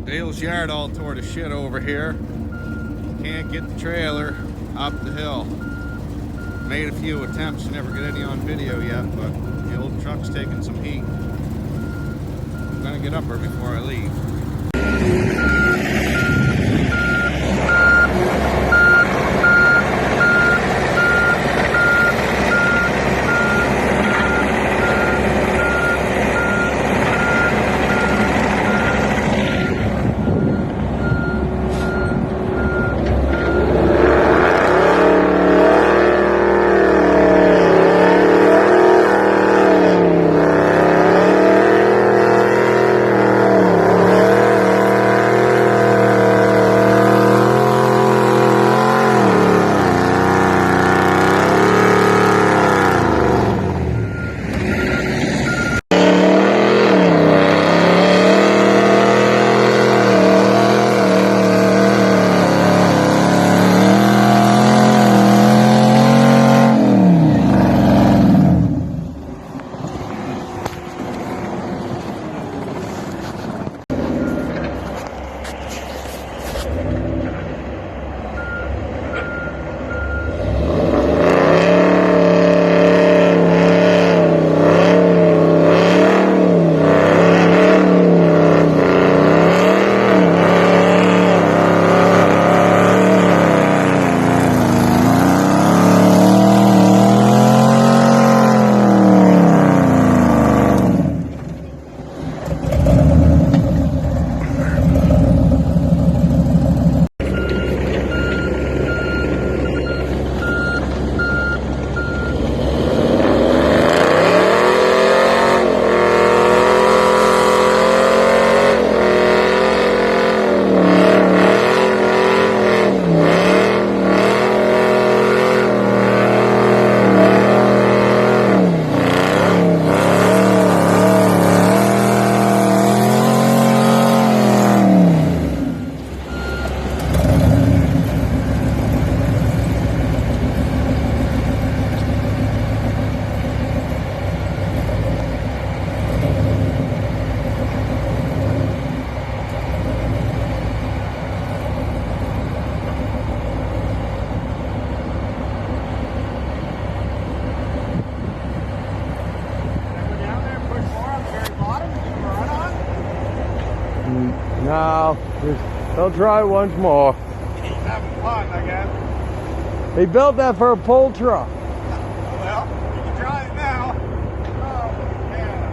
Dale's yard all tore to shit over here. Can't get the trailer up the hill. Made a few attempts, never get any on video yet, but the old truck's taking some heat. I'm gonna get up her before I leave. No, they'll try once more. He's having fun, I guess. They built that for a pull truck. Well, you can try it now. Oh, man.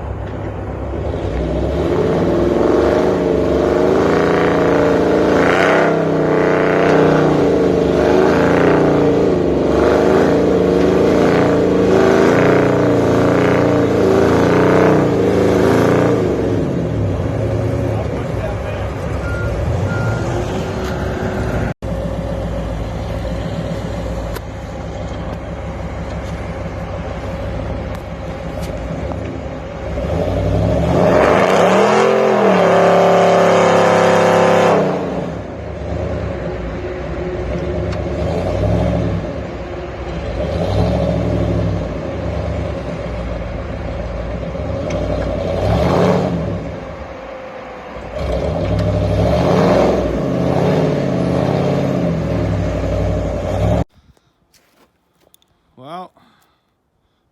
Well,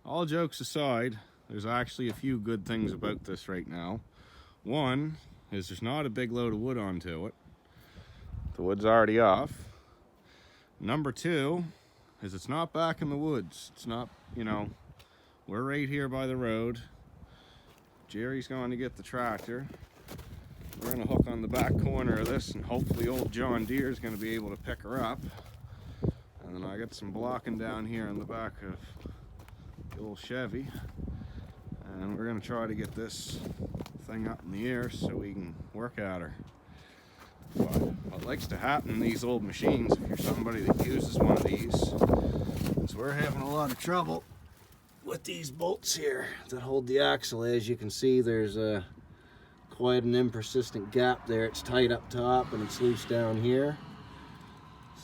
all jokes aside, there's actually a few good things about this right now. One is there's not a big load of wood onto it. The wood's already off. Number two is it's not back in the woods. It's not, you know, we're right here by the road. Jerry's going to get the tractor. We're going to hook on the back corner of this, and hopefully old John Deere is going to be able to pick her up. And then I got some blocking down here in the back of the old Chevy. And we're going to try to get this thing up in the air so we can work at her. But what likes to happen in these old machines, if you're somebody that uses one of these, is we're having a lot of trouble with these bolts here that hold the axle. As you can see, there's quite an impersistent gap there. It's tight up top and it's loose down here.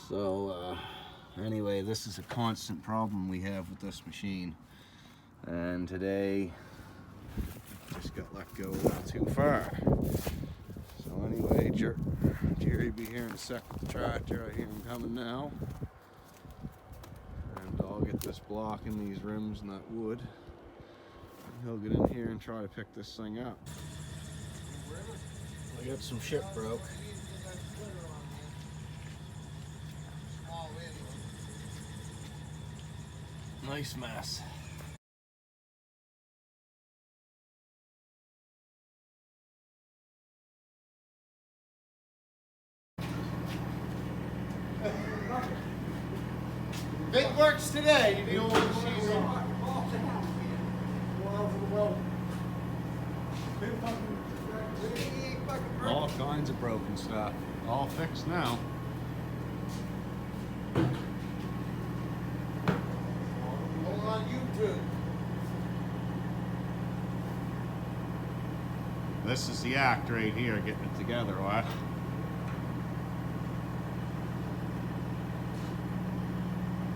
So anyway, this is a constant problem we have with this machine. And today, just got let go a little too far. So anyway, should be here in a sec with the tractor. I hear him coming now. And I'll get this block in these rims and that wood. And he'll get in here and try to pick this thing up. I got some shit broke. Nice mess. Big works today, you know what she's on. All kinds of broken stuff. All fixed now. Hold on YouTube. This is the act right here, getting it together, what?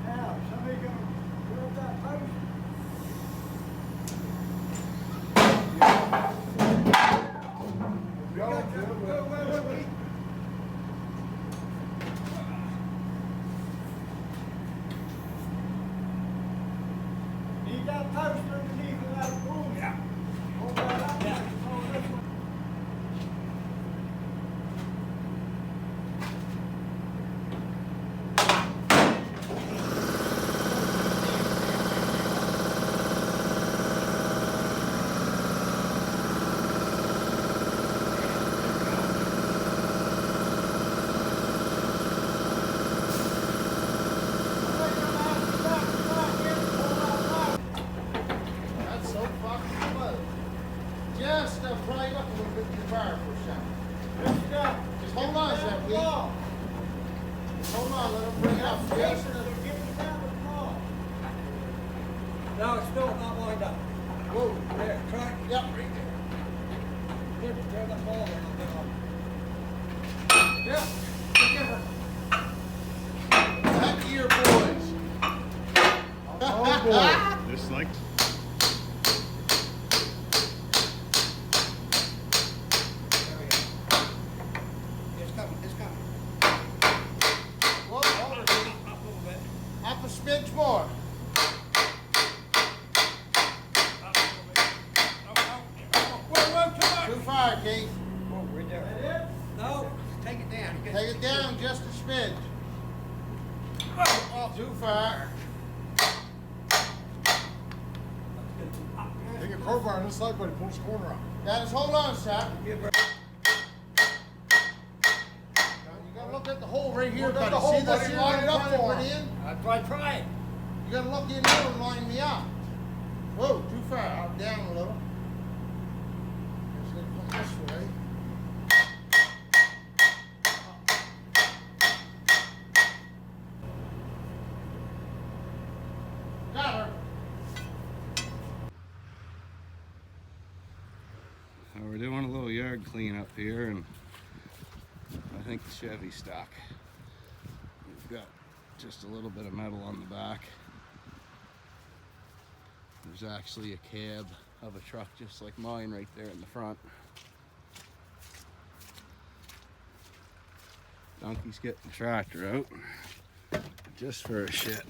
Now, somebody gonna build that post? Wait. You got a post underneath of that pool? Yeah. Hold that up. Yeah. Oh, this one. That's so fucking close. Just pry it up a little bit too far for a second. Just hold on a second, please. Hold on, let him bring it up. Just No, it's still not lined up. Whoa, there, try. Yep. Right there. Here, grab that ball there, I'll get off. Yep. Heck to your boys. Oh boy. Just like There we go. It's coming, it's coming. Whoa, Up a little bit. up a smidge more. Up a little bit. Whoa, come on. Too far, Keith. Whoa, right there. That it? No, take it down. Take it down just a smidge. Oh, too far. Take a crowbar on this side, buddy. Pull this corner out. Dennis, hold on a sec. Give her. You gotta look at the hole right here, Look at buddy. the hole, See this buddy. here? Line it up I'm trying to for put him. in. That's why I tried. You gotta look in there and line me up. Whoa, too far. Out, down a little. Just gonna come this way. Got her. So we're doing a little yard cleanup here, and I think the Chevy's stuck. We've got just a little bit of metal on the back. There's actually a cab of a truck just like mine right there in the front. Donkey's getting the tractor out just for a shit.